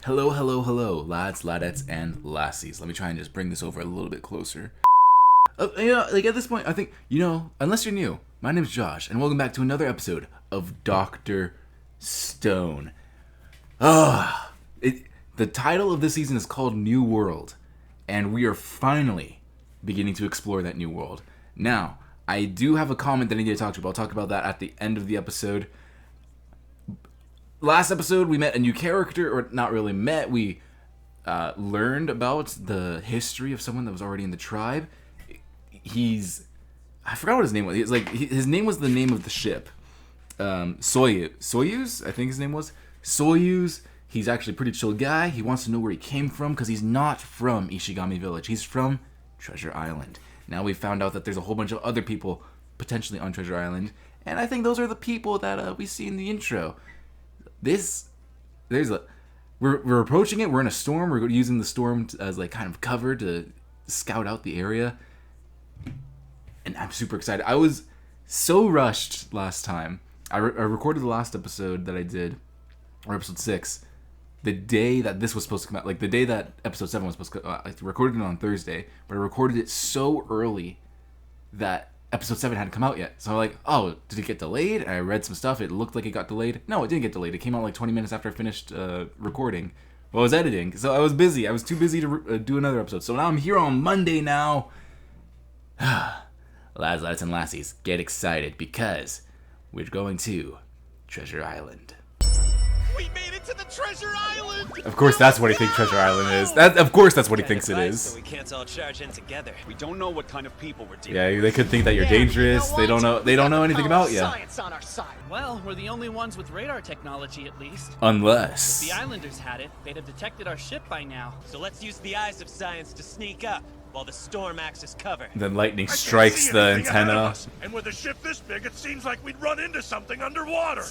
Hello, hello, hello, lads, ladettes, and lassies. Let me try and just bring this over a little bit closer. Like at this point, I think, unless you're new, my name's Josh, and welcome back to another episode of Dr. Stone. The title of this season is called New World, and we are finally beginning to explore that new world. Now, I do have a comment that I need to talk to you about. I'll talk about that at the end of the episode. Last episode, we met a new character, or not really met, we learned about the history of someone that was already in the tribe. I forgot what his name was. His name was the name of the ship. Soyuz, I think his name was. Soyuz. He's actually a pretty chill guy. He wants to know where he came from, because he's not from Ishigami Village. He's from Treasure Island. Now we've found out that there's a whole bunch of other people potentially on Treasure Island, and I think those are the people that we see in the intro. We're approaching it. We're in a storm. We're using the storm as kind of cover to scout out the area, and I'm super excited. I was so rushed last time. I recorded the last episode that I did, or episode 6, the day that this was supposed to come out. Like the day that episode 7 was supposed to come out. I recorded it on Thursday, but I recorded it so early that episode 7 hadn't come out yet. So I'm like, oh, did it get delayed? And I read some stuff. It looked like it got delayed. No, it didn't get delayed. It came out like 20 minutes after I finished recording. Well, I was editing, so I was busy. I was too busy to do another episode. So now I'm here on Monday now. Lads, lads, and lassies, get excited because we're going to Treasure Island. We made it to the Treasure Island! Of course, that's what he thinks Treasure Island is. Of course, that's what he thinks it is. So we can't all charge in together. We don't know what kind of people we're dealing Yeah, with. they could think that you're dangerous. They don't know. They don't know anything about you. Science on our side. Well, we're the only ones with radar technology, at least. Unless If the Islanders had it, they'd have detected our ship by now. So let's use the eyes of science to sneak up while the storm acts as cover. then lightning strikes the antenna. And with a ship this big, it seems like we'd run into something underwater.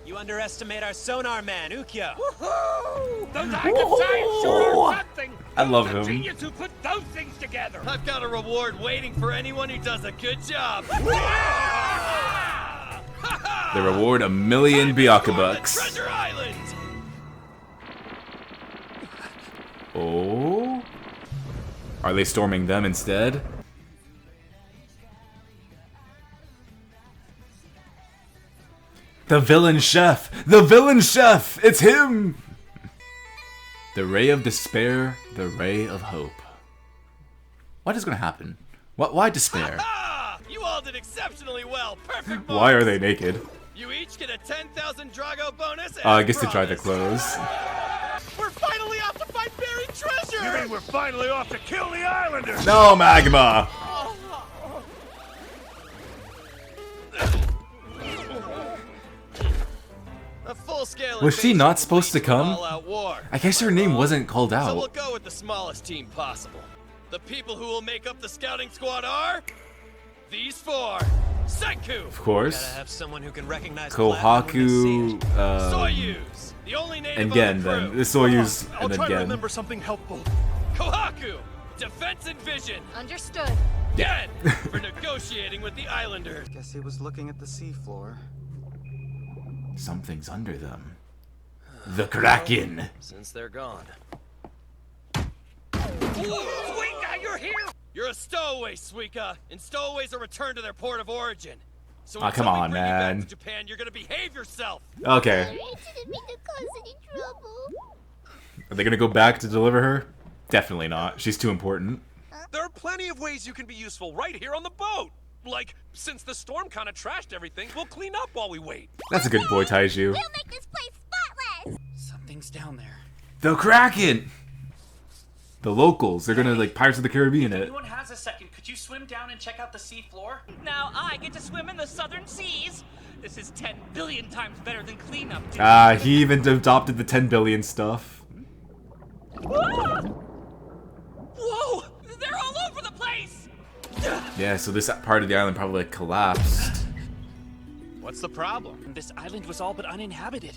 You underestimate our sonar man, Ukyo. Woohoo! The lack of science sure is something. I love The him. genius who put those things together. I've got a reward waiting for anyone who does a good job. The reward, 1,000,000 Byakubucks. Treasure Island! Oh? Are they storming them instead? The villain chef! The villain chef! It's him! The ray of despair, the ray of hope. What is going to happen? Why despair? Ah! You all did exceptionally well. Perfect. Why are bonus. they naked? You each get a 10,000 Drago bonus. I guess to try their clothes. We're finally off to find buried treasure. You mean we're finally off to kill the Islanders? No, Magma! A full-scale Was she invasion not supposed to leads an come? all-out war. I guess her name wasn't called So we'll out. go with the smallest team possible. The people who will make up the scouting squad are these 4. Senku. Of course. Gotta have someone who can recognize Kohaku, Soyuz, the only native and Gen, on the then. crew. The Soyuz, I'll and then try to Gen. remember something helpful. Kohaku, defense and vision. Understood. Gen, for negotiating with the Islanders. Guess he was looking at the seafloor. Something's under them. The Kraken! Since they're gone. Suika, you're here! You're a stowaway, Suika, and stowaways are returned to their port of origin. So Aw, when come somebody on, bring you back man. to Japan, you're gonna behave yourself. Okay. I didn't mean to cause any trouble. Are they gonna go back to deliver her? Definitely not. She's too important. There are plenty of ways you can be useful right here on the boat. Like, since the storm kind of trashed everything, we'll clean up while we wait. That's a good boy, Taiju. We'll make this place spotless. Something's down there. The Kraken! The locals. They're gonna, Pirates of the Caribbean If it. anyone has a second, could you swim down and check out the sea floor? Now I get to swim in the southern seas. This is 10 billion times better than cleanup. Dude. He even adopted the 10 billion stuff. Whoa! They're all over the place. Yeah, so this part of the island probably collapsed. What's the problem? This island was all but uninhabited.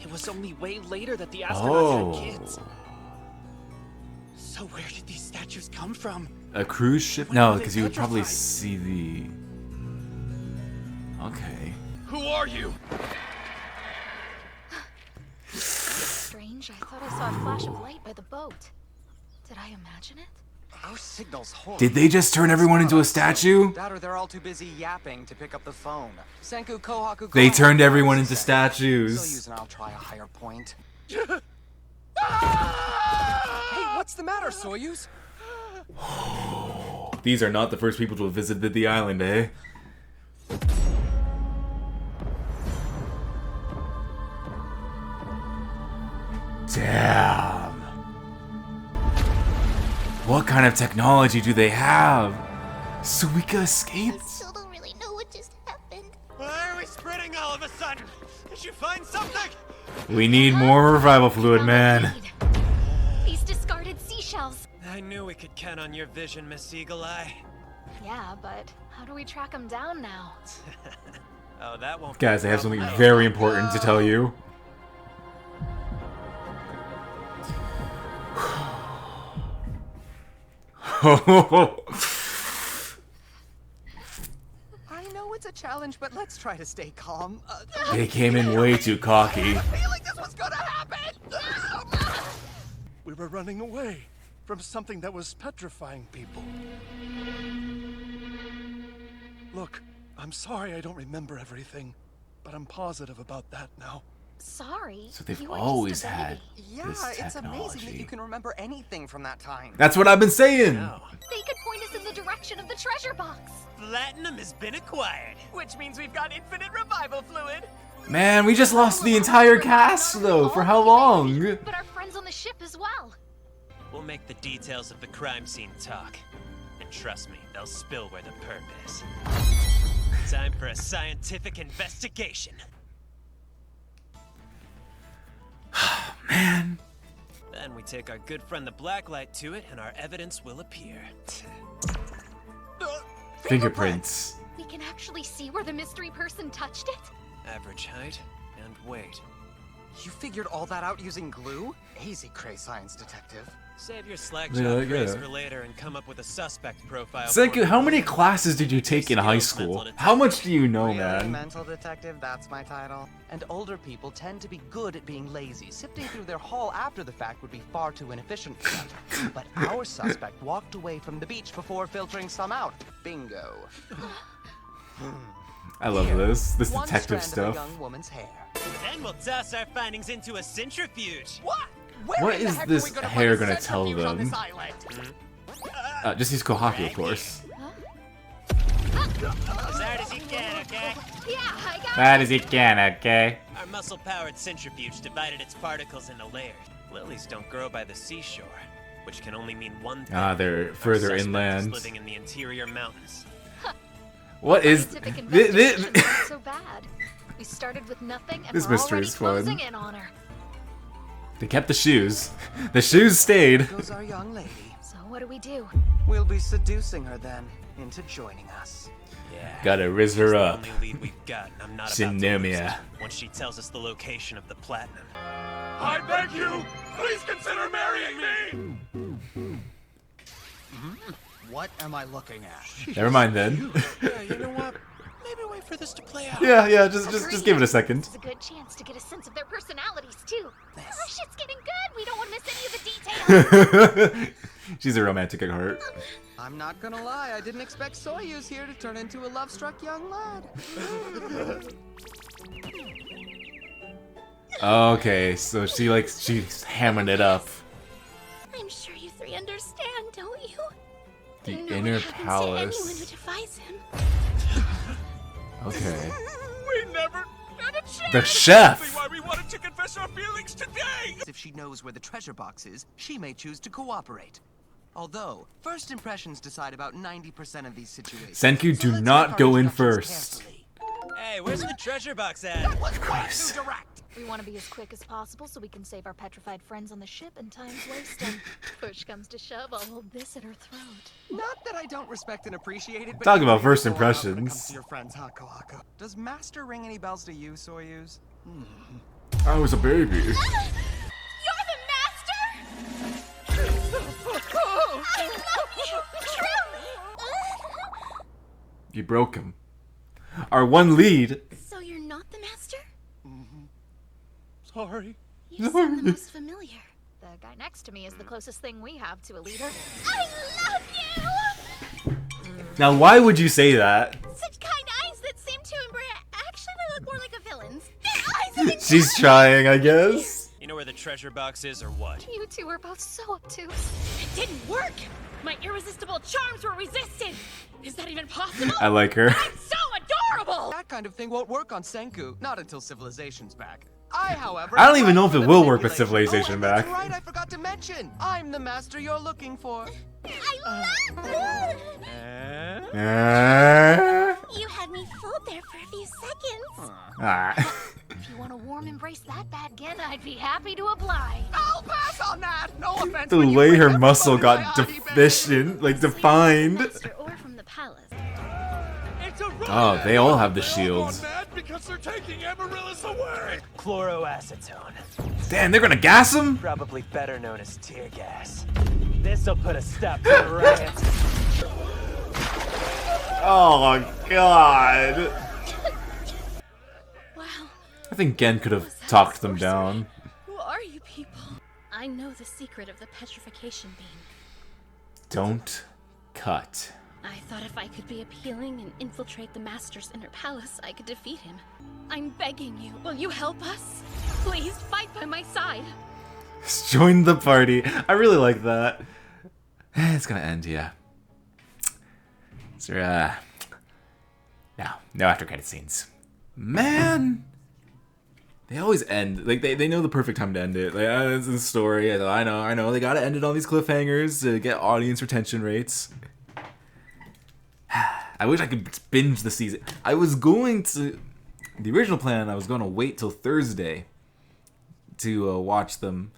It was only way later that the astronauts had kids. So where did these statues come from? A cruise ship? No, because you would probably see the... Okay. Who are you? Strange, I I thought I saw a flash of light by the boat. Did I imagine it? Those signals hold. Did they just turn everyone into a statue? That or they're all too busy yapping to pick up the phone. Senku Kohaku. They turned everyone into So statues. use and I'll try a higher point. Hey, what's the matter, Soyuz? These are not the first people to have visited the island, eh? Damn. What kind of technology do they have? Suika I escaped? still don't really know what just happened. Why are we spreading all of a sudden? Did you find something? We need more revival fluid, man. These discarded seashells. I knew we could count on your vision, Miss Eagle Eye. Yeah, but how do we track them down now? Oh, that won't. Guys, I have something very important to tell you. I know it's a challenge, but let's try to stay calm. They came in way too cocky. Feeling this was gonna happen. We were running away from something that was petrifying people. Look, I'm sorry I don't remember everything, but I'm positive about that now. Sorry. So they've you were always just a had baby. Yeah, this it's amazing that technology. you can remember anything from that time. That's what I've been saying. They could point us in the direction of the treasure box. Platinum has been acquired. Which means we've got infinite revival fluid. Man, we just lost the entire cast though. For how long? But our friends on the ship as well. We'll make the details of the crime scene talk. And trust me, they'll spill where the perp is. Time for a scientific investigation. Man. Then we take our good friend the Blacklight to it, and our evidence will appear. Fingerprints. We can actually see where the mystery person touched it. Average height and weight. You figured all that out using glue? Easy, cray science detective. Save your slack Yeah, job I praise get it. for later and come up with a suspect profile. Senku, for how me. many classes did you take in high school? How much do you know, Really, man? mental detective, that's my title. And older people tend to be good at being lazy. Sifting through their haul after the fact would be far too inefficient for them. But our suspect walked away from the beach before filtering some out. Bingo. I love this One detective strand of a stuff. young woman's hair. Then we'll toss our findings into a centrifuge. What? Where What in the is heck this are we gonna hair find a gonna tell centrifuge on them? this island? Just use Kohaku, of course. As hard as you can, okay? Yeah, I got That is it can, okay? Our muscle-powered centrifuge divided its particles into layers. Lilies don't grow by the seashore, which can only mean one thing. Ah, they're Our further suspect is inland. living in the interior mountains. What is scientific this? investigation wasn't so bad. We started with nothing and This we're mystery already is fun. closing in on her. They kept the shoes. The shoes stayed. Goes our young lady. So what do we do? We'll be seducing her then into joining us. Yeah. Gotta riz She's her the up. only lead we've got, and I'm not about to lose Shinomiya. it once she tells us the location of the platinum. I beg you, please consider marrying me! What am I looking at? Never mind then. Yeah, you know what? Maybe wait for this to play out. yeah, just give it a second. This is a good chance to get a sense of their personalities too. Oh, shit's getting good. We don't want to miss any of the details. She's a romantic at heart. I'm not gonna lie, I didn't expect Soyuz here to turn into a love-struck young lad. Okay, so she's hammering it up. I'm sure you three understand, don't you? The You know inner what happens to anyone who palace. defies him. Okay. We never had a chance. The chef! Why we wanted to confess our feelings today. If she knows where the treasure box is, she may choose to cooperate. Although, first impressions decide about 90% of these situations. Senku, So do let's not make our go in introductions first. carefully. Hey, where's the treasure box at? Was way course. too direct. We want to be as quick as possible so we can save our petrified friends on the ship and time's wasting. Push comes to shove, I'll hold this at her throat. Not that I don't respect and appreciate it, but Talk you about really first go all out when it impressions. comes to your friends, huh, Kohaku? Does Master ring any bells to you, Soyuz? I was a baby. You're the master? I love you, truly! You broke him. Our one lead. So you're not the master? Sorry. You seem the most familiar. The guy next to me is the closest thing we have to a leader. I love you! Now, why would you say that? Such kind eyes that seem to embrace. Actually, they look more like a villain's. Their eyes are She's trying, I guess. You know where the treasure box is or what? You two are both so obtuse. It didn't work! My irresistible charms were resisted! Is that even possible? I like her. I'm so adorable! That kind of thing won't work on Senku, not until Civilization's back. However, I don't even know if it the will work with manipulation. Civilization and back. That's right, I forgot to mention. I'm the master you're looking for. I love You had me fooled there for a few seconds. Ah. If you want a warm embrace that bad again, I'd be happy to oblige. I'll pass on that. No offense. The when you way break her everybody muscle got by Adi Bay. deficient, like defined. Master or from the palace. It's a Oh, they all have the They're all shields. gone mad because they're taking Amaryllis away. Chloroacetone. Damn, they're gonna gas him? Probably better known as tear gas. This'll put a stop to the riot. Oh, God. Wow. I think Gen could have talked them down. Who are you people? I know the secret of the petrification beam. Don't cut. I thought if I could be appealing and infiltrate the Master's inner palace, I could defeat him. I'm begging you, will you help us? Please fight by my side. Just join the party. I really like that. It's gonna end, yeah. So, no after credit scenes. Man! They always end, like, they know the perfect time to end it. Like, it's the story, I know, they gotta end it on these cliffhangers to get audience retention rates. I wish I could binge the season. I was going to, the original plan, I was gonna wait till Thursday to watch them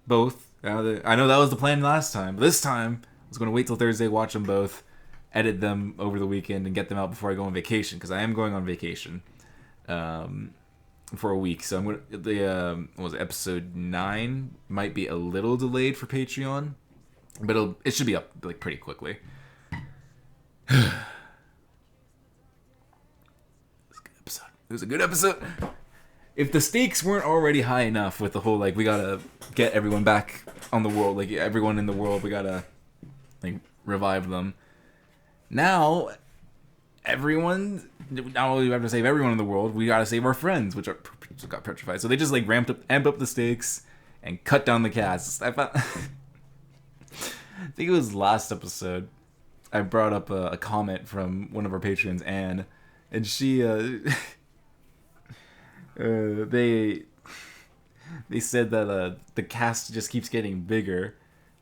both. I know that was the plan last time, but this time, I was gonna wait till Thursday, watch them both, edit them over the weekend, and get them out before I go on vacation, because I am going on vacation. For a week, so I'm gonna what was it, episode 9 might be a little delayed for Patreon, but it should be up like pretty quickly. It was a good episode. If the stakes weren't already high enough with the whole like we gotta get everyone back on the world, like everyone in the world, we gotta like revive them. Now everyone, not only do we have to save everyone in the world, we gotta save our friends, which got petrified. So they just like amped up the stakes and cut down the cast. I think it was last episode. I brought up a comment from one of our patrons, Anne, and she they said that the cast just keeps getting bigger,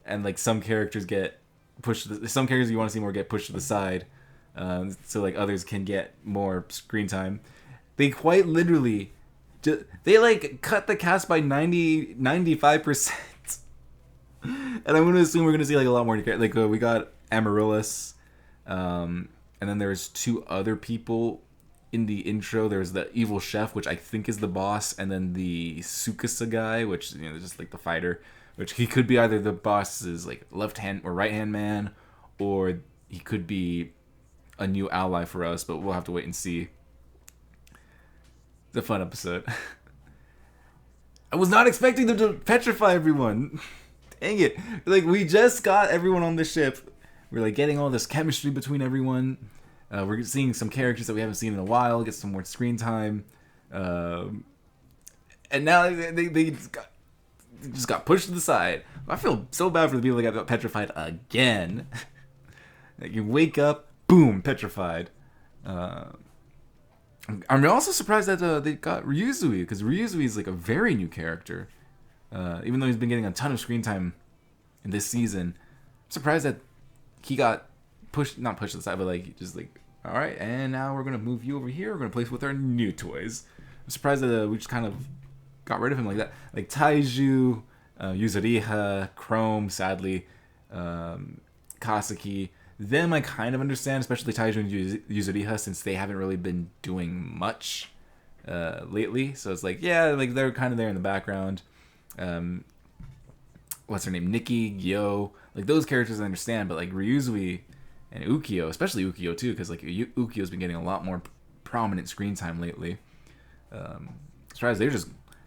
and like some characters get pushed. Some characters you want to see more get pushed to the side. So like others can get more screen time. They quite literally they like cut the cast by 95%. And I'm going to assume we're going to see like a lot more like we got Amaryllis, and then there's 2 other people in the intro. There's the evil chef, which I think is the boss, and then the Tsukasa guy, which just like the fighter, which he could be either the boss's like left hand or right hand man, or he could be a new ally for us, but we'll have to wait and see. It's a fun episode. I was not expecting them to petrify everyone. Dang it. Like, we just got everyone on the ship. We're like getting all this chemistry between everyone. We're seeing some characters that we haven't seen in a while, get some more screen time. And now they just got pushed to the side. I feel so bad for the people that got petrified again. Like, you wake up, boom, petrified. I'm also surprised that they got Ryuzui, because Ryuzui is like a very new character. Even though he's been getting a ton of screen time in this season, I'm surprised that he got not pushed to the side, but like just like, all right, and now we're gonna move you over here. We're gonna place with our new toys. I'm surprised that we just kind of got rid of him like that. Like Taiju, Yuzuriha, Chrome, sadly, Kasaki. Them I kind of understand, especially Taiju and Yuzuriha, since they haven't really been doing much lately. So it's like, yeah, like they're kind of there in the background. What's her name? Nikki, Gyo, like those characters I understand, but like Ryuzui and Ukyo, especially Ukyo too, because like Ukyo's been getting a lot more prominent screen time lately. Surprised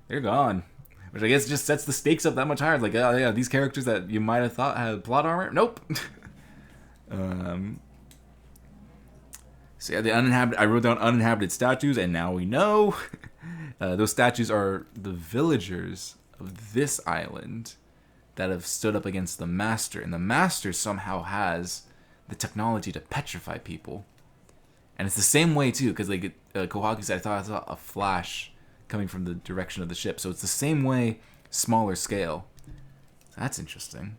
they're gone. which I guess just sets the stakes up that much higher. Like, oh yeah, these characters that you might have thought had plot armor, nope. So yeah, the uninhabited. I wrote down uninhabited statues, and now we know those statues are the villagers of this island that have stood up against the Master, and the Master somehow has the technology to petrify people. And it's the same way too, because like Kohaku said, I thought a flash coming from the direction of the ship. So it's the same way, smaller scale. That's interesting.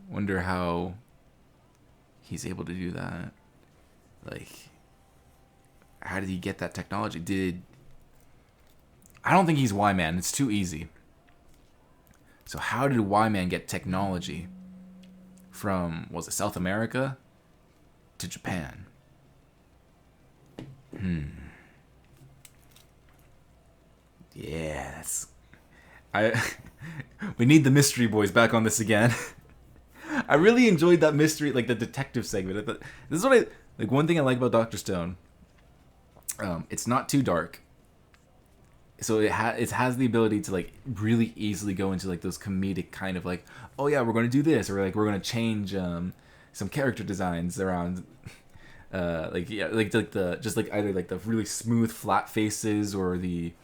Wonder how he's able to do that. Like, how did he get that technology? I don't think he's Y-Man. It's too easy. So how did Y-Man get technology from, was it South America to Japan? Yeah, we need the mystery boys back on this again. I really enjoyed that mystery, like the detective segment. This is what one thing I like about Dr. Stone. It's not too dark. So it has the ability to like really easily go into like those comedic kind of like, oh yeah, we're going to do this, or like we're going to change some character designs around like either like the really smooth flat faces or the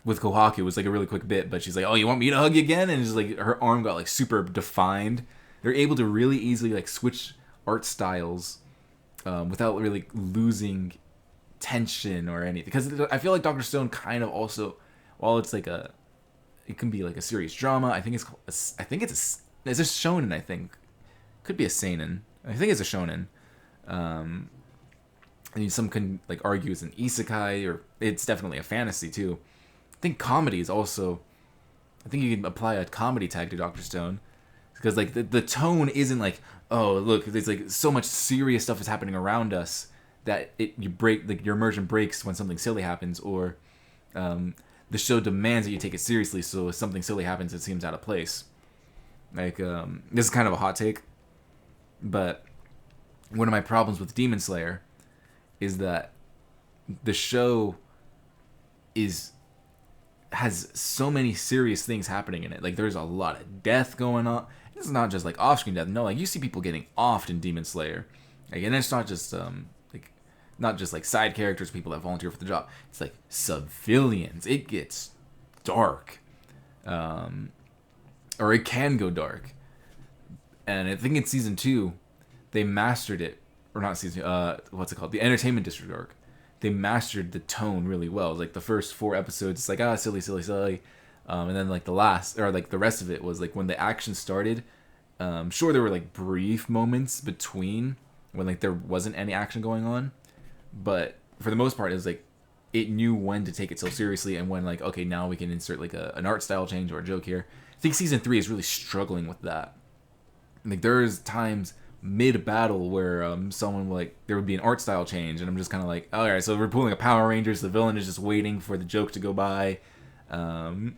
with Kohaku it was like a really quick bit, but she's like, oh, you want me to hug you again? And just like her arm got like super defined. They're able to really easily like switch art styles without really losing tension or anything, because I feel like Dr. Stone kind of also, while it's like it can be like a serious drama. I think it's a shonen. I think could be a seinen. I think it's a shonen. And some can like argue it's an isekai, or it's definitely a fantasy too. I think comedy is also. I think you can apply a comedy tag to Dr. Stone, because like the tone isn't like, oh look, there's like so much serious stuff is happening around us that your immersion breaks when something silly happens, or the show demands that you take it seriously, so if something silly happens, it seems out of place. Like this is kind of a hot take, but one of my problems with Demon Slayer is that the show has so many serious things happening in it. Like there's a lot of death going on. It's not just like off-screen death. No, like you see people getting offed in Demon Slayer. Like, and it's not just not just like side characters, people that volunteer for the job. It's like civilians. It gets dark, or it can go dark. And I think in season 2, they mastered it, or not season. What's it called? The Entertainment District arc. They mastered the tone really well. Like the first 4 episodes, it's like silly, and then like the last, or like the rest of it was like when the action started. Sure, there were like brief moments between when like there wasn't any action going on. But for the most part, it was like it knew when to take it so seriously, and when like, okay, now we can insert like an art style change or a joke here. I think season 3 is really struggling with that. Like there's times mid-battle where someone there would be an art style change, and I'm just kind of like, all right, so we're pulling a Power Rangers. The villain is just waiting for the joke to go by. I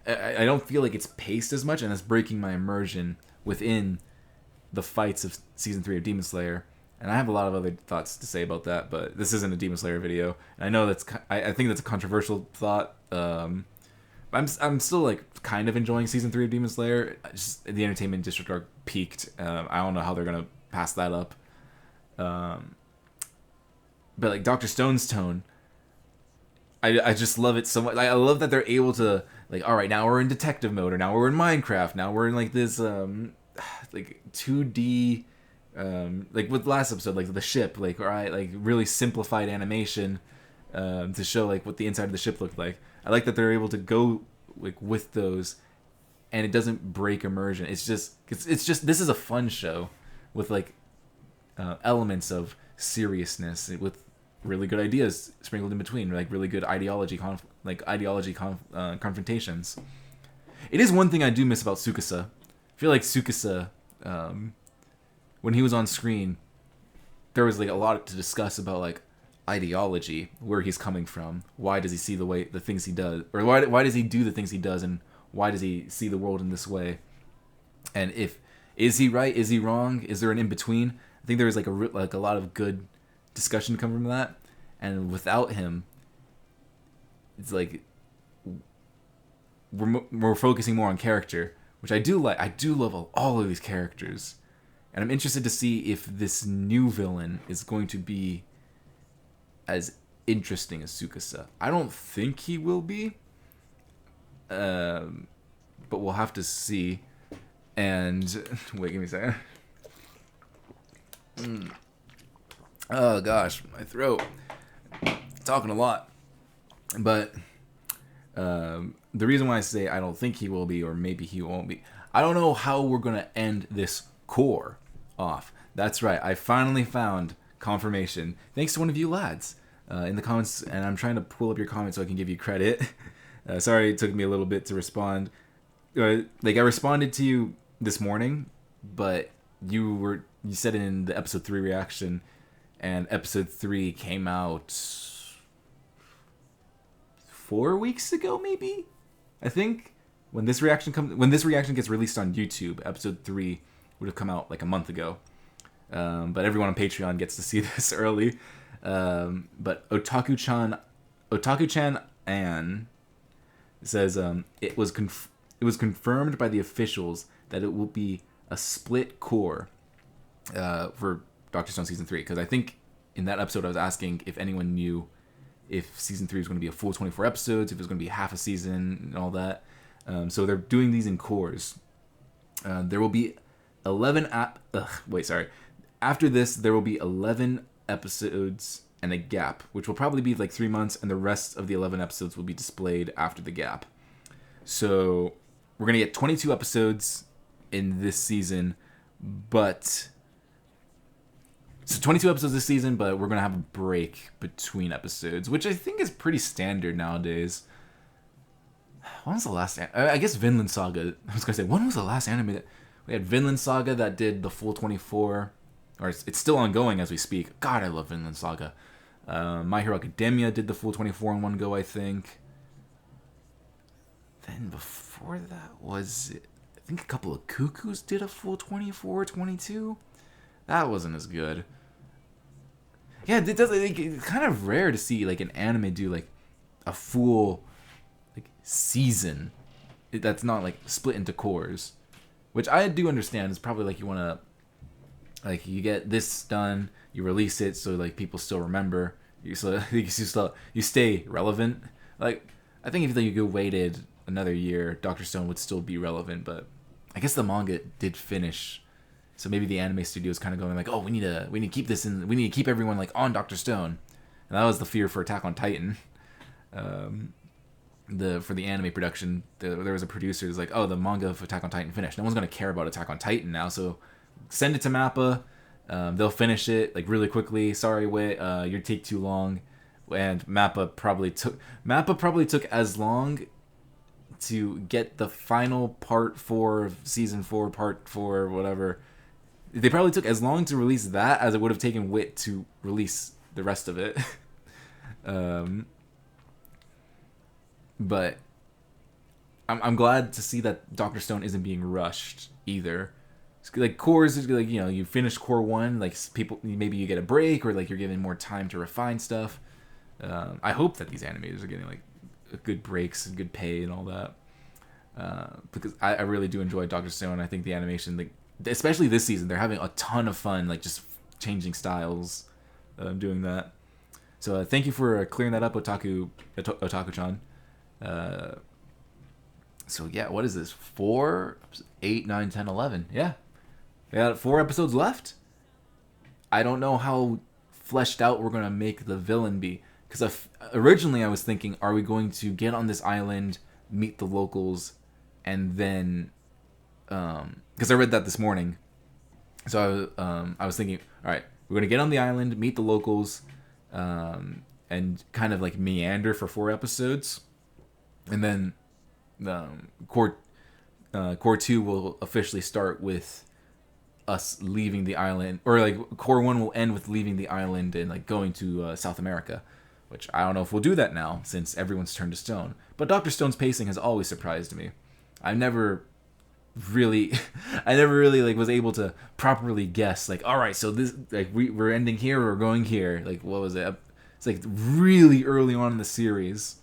don't feel like it's paced as much, and that's breaking my immersion within the fights of season 3 of Demon Slayer. And I have a lot of other thoughts to say about that, but this isn't a Demon Slayer video. And I know I think that's a controversial thought. I'm still like kind of enjoying season 3 of Demon Slayer. Just the Entertainment District arc peaked. I don't know how they're gonna pass that up. But like Dr. Stone's tone, I just love it so much. Like, I love that they're able to like, all right, now we're in detective mode, or now we're in Minecraft. Now we're in like this like 2D. Like with last episode, like the ship, like, all right, like really simplified animation to show like what the inside of the ship looked like. I like that they're able to go like with those, and it doesn't break immersion. It's just this is a fun show with like elements of seriousness with really good ideas sprinkled in between, like really good confrontations. It is one thing I do miss about Tsukasa. I feel like Tsukasa, when he was on screen, there was like a lot to discuss about like ideology, where he's coming from, why does he see the things he does, or why does he do the things he does, and why does he see the world in this way, and is he right, is he wrong, is there an in between? I think there was like a lot of good discussion to come from that, and without him, it's like we're focusing more on character, which I do like. I do love all of these characters, and I'm interested to see if this new villain is going to be as interesting as Tsukasa. I don't think he will be, but we'll have to see. And wait, give me a second. Oh gosh, my throat. Talking a lot. But the reason why I say I don't think he will be, or maybe he won't be, I don't know how we're gonna end this core off. That's right, I finally found confirmation, thanks to one of you lads in the comments, and I'm trying to pull up your comments so I can give you credit. Sorry, it took me a little bit to respond. I responded to you this morning, but you said it in the episode 3 reaction, and episode 3 came out 4 weeks ago, maybe. I think when this reaction gets released on YouTube, episode 3 would have come out like a month ago. But everyone on Patreon gets to see this early. But Otaku-chan Ann says it was confirmed by the officials that it will be a split core for Dr. Stone Season 3. Because I think in that episode I was asking if anyone knew if Season 3 was going to be a full 24 episodes, if it was going to be half a season and all that. So they're doing these in cores. There will be 11... After this, there will be 11 episodes and a gap, which will probably be like 3 months, and the rest of the 11 episodes will be displayed after the gap. So we're going to get 22 episodes in this season, but... So 22 episodes this season, but we're going to have a break between episodes, which I think is pretty standard nowadays. When was the last... I guess Vinland Saga... I was going to say, when was the last anime that... We had Vinland Saga that did the full 24... Or it's still ongoing as we speak. God, I love Vinland Saga. My Hero Academia did the full 24 in one go, I think. Then before that was... I think a couple of Cuckoos did a full 24, 22. That wasn't as good. Yeah, it's kind of rare to see like an anime do like a full like season that's not like split into cores, which I do understand. It's probably like you want to like you get this done, you release it so like people still remember you, so you stay relevant. Like I think if you waited another year, Dr. Stone would still be relevant, but I guess the manga did finish. So maybe the anime studio is kind of going like, oh, we need to keep this in, we need to keep everyone like on Dr. Stone, and that was the fear for Attack on Titan. For the anime production, there was a producer who's like, oh, the manga of Attack on Titan finished. No one's gonna care about Attack on Titan now, so send it to Mappa. They'll finish it like really quickly. Sorry, wait, you take too long. And Mappa probably took as long to get the final part 4 of season 4, part 4, whatever. They probably took as long to release that as it would have taken Wit to release the rest of it. But I'm glad to see that Dr. Stone isn't being rushed either. Like cores, like you finish core 1, like people maybe you get a break or like you're given more time to refine stuff. I hope that these animators are getting like good breaks and good pay and all that. Because I really do enjoy Dr. Stone. I think the animation, like especially this season, they're having a ton of fun, like just changing styles, doing that. So thank you for clearing that up, Otaku-chan. So yeah, what is this? 4, 8, 9, 10, 11. Yeah. We got 4 episodes left. I don't know how fleshed out we're going to make the villain be. Because originally I was thinking, are we going to get on this island, meet the locals, and then... Because I read that this morning. So I was thinking, all right, we're going to get on the island, meet the locals, and kind of like meander for 4 episodes. And then core 2 will officially start with us leaving the island, or like core 1 will end with leaving the island and like going to South America, which I don't know if we'll do that now since everyone's turned to stone. But Dr. Stone's pacing has always surprised me. I never really like was able to properly guess like, all right, so this like we're ending here or we're going here. Like what was it? It's like really early on in the series.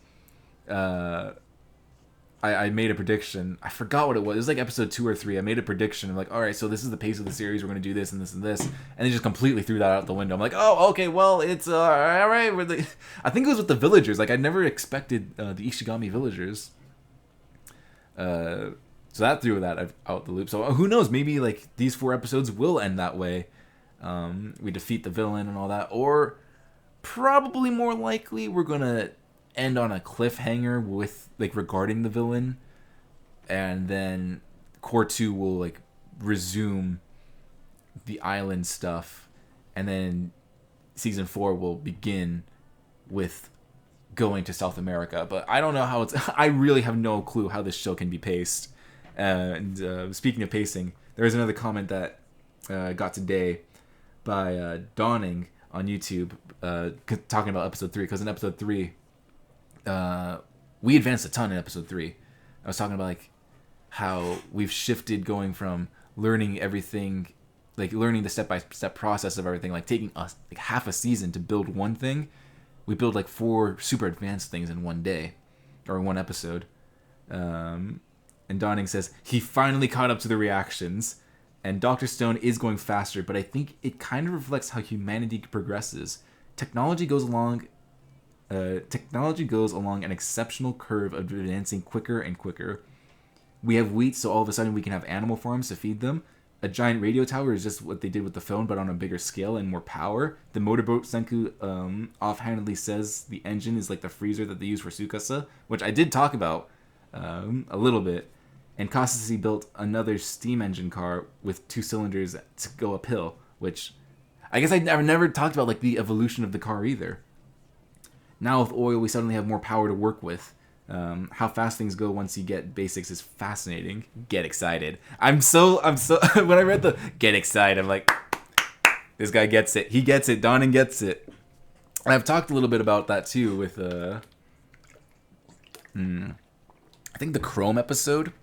I made a prediction. I forgot what it was. It was like episode 2 or 3. I made a prediction. I'm like, all right, so this is the pace of the series. We're going to do this and this and this. And they just completely threw that out the window. I'm like, oh, okay, well, it's all right. I think it was with the villagers. Like, I never expected the Ishigami villagers. So that threw that out the loop. So who knows? Maybe, like, these 4 episodes will end that way. We defeat the villain and all that. Or probably more likely we're going to end on a cliffhanger with like regarding the villain, and then core 2 will like resume the island stuff, and then season 4 will begin with going to South America. But I don't know how it's I really have no clue how this show can be paced. And speaking of pacing, there was another comment that got today by Dawning on YouTube talking about episode 3, because in episode 3 we advanced a ton in episode 3. I was talking about like how we've shifted going from learning everything, like learning the step-by-step process of everything, like taking us like half a season to build one thing. We build like 4 super advanced things in one day or in one episode. And Dawning says he finally caught up to the reactions, and Dr. Stone is going faster, but I think it kind of reflects how humanity progresses. Technology goes along an exceptional curve of advancing quicker and quicker. We have wheat, so all of a sudden we can have animal farms to feed them. A giant radio tower is just what they did with the phone, but on a bigger scale and more power. The motorboat Senku offhandedly says the engine is like the freezer that they use for Tsukasa, which I did talk about a little bit. And Kosasi built another steam engine car with 2 cylinders to go uphill, which I guess I've never talked about like the evolution of the car either. Now with oil, we suddenly have more power to work with. How fast things go once you get basics is fascinating. Get excited. I'm so when I read the get excited, I'm like, this guy gets it. He gets it. Dawning gets it. And I've talked a little bit about that too with I think the Chrome episode.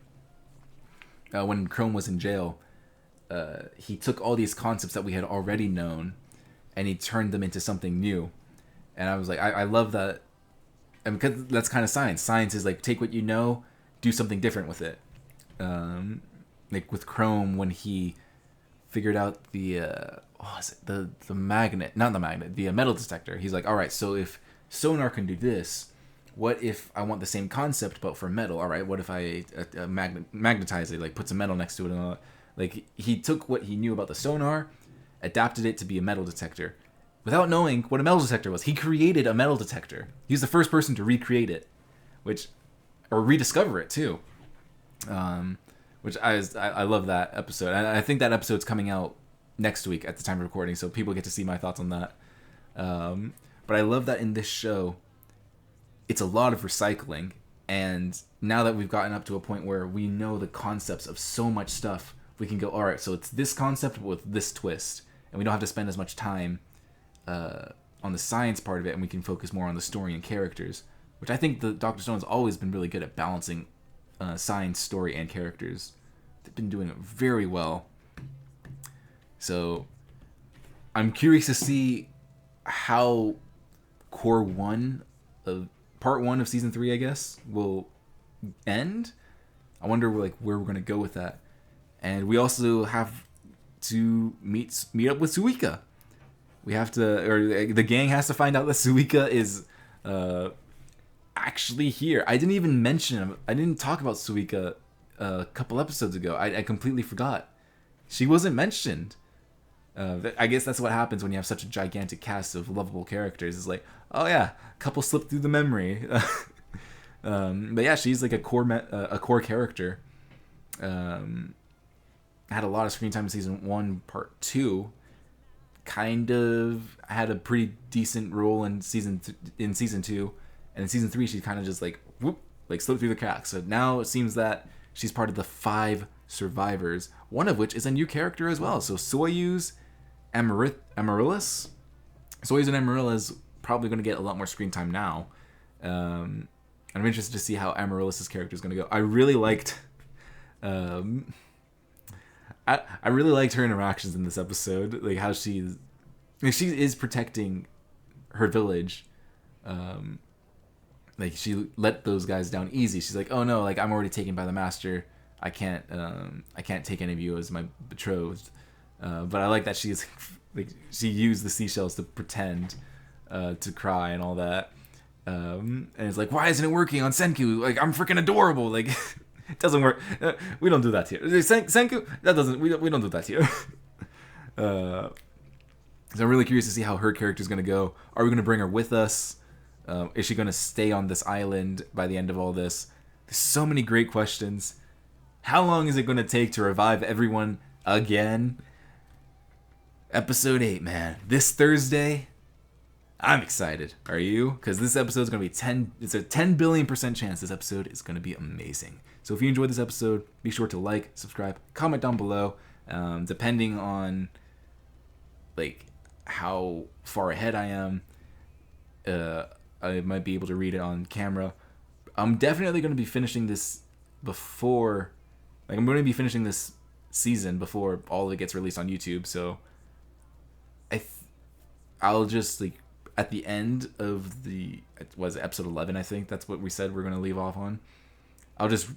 When Chrome was in jail, he took all these concepts that we had already known and he turned them into something new. And I was like, I love that. And because that's kind of science. Science is like, take what you know, do something different with it. Like with Chrome, when he figured out the magnet, not the magnet, the metal detector. He's like, all right, so if sonar can do this, what if I want the same concept but for metal? All right, what if I magnetize it, like put some metal next to it? And like he took what he knew about the sonar, adapted it to be a metal detector. Without knowing what a metal detector was, he created a metal detector. He was the first person to recreate it, or rediscover it too. Which I love that episode. And I think that episode's coming out next week at the time of recording, so people get to see my thoughts on that. But I love that in this show, it's a lot of recycling. And now that we've gotten up to a point where we know the concepts of so much stuff, we can go, all right, so it's this concept with this twist. And we don't have to spend as much time on the science part of it, and we can focus more on the story and characters, which I think the Dr. Stone's always been really good at balancing science, story, and characters. They've been doing it very well. So I'm curious to see how part 1 of season 3, I guess, will end. I wonder where we're going to go with that. And we also have to meet up with Suika. We have to, or the gang has to find out that Suika is actually here. I didn't even mention him. I didn't talk about Suika a couple episodes ago. I completely forgot. She wasn't mentioned. I guess that's what happens when you have such a gigantic cast of lovable characters. It's like, oh yeah, a couple slipped through the memory. But yeah, she's like a core character. Had a lot of screen time in season 1, part 2. Kind of had a pretty decent role in season 2, and in season 3 she kind of just like whoop, like slipped through the cracks. So now it seems that she's part of the 5 survivors, one of which is a new character as well. So Soyuz Amaryllis. Soyuz and Amaryllis probably going to get a lot more screen time now. And I'm interested to see how Amaryllis' character is going to go. I really liked I really liked her interactions in this episode, like how she is protecting her village, like she let those guys down easy. She's like, oh no, like I'm already taken by the master. I can't take any of you as my betrothed. But I like that she's like she used the seashells to pretend to cry and all that. And it's like, why isn't it working on Senku? Like I'm freaking adorable. Like it doesn't work. We don't do that here. Senku, that doesn't. We don't do that here. So I'm really curious to see how her character is gonna go. Are we gonna bring her with us? Is she gonna stay on this island by the end of all this? There's so many great questions. How long is it gonna take to revive everyone again? Episode 8, man. This Thursday. I'm excited. Are you? Because this episode is going to be 10... It's a 10 billion% chance this episode is going to be amazing. So if you enjoyed this episode, be sure to like, subscribe, comment down below. Depending on, like, how far ahead I am, I might be able to read it on camera. I'm definitely going to be finishing this before... Like, I'm going to be finishing this season before all of it gets released on YouTube, so... I'll just, like... At the end of the episode 11, I think that's what we said we're going to leave off on. I'll just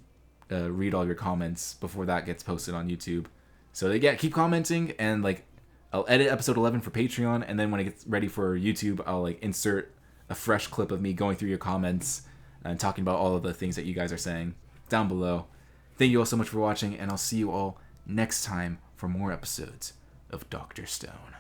read all your comments before that gets posted on YouTube. So yeah, keep commenting, and like I'll edit episode 11 for Patreon, and then when it gets ready for YouTube, I'll like insert a fresh clip of me going through your comments and talking about all of the things that you guys are saying down below. Thank you all so much for watching, and I'll see you all next time for more episodes of Dr. Stone.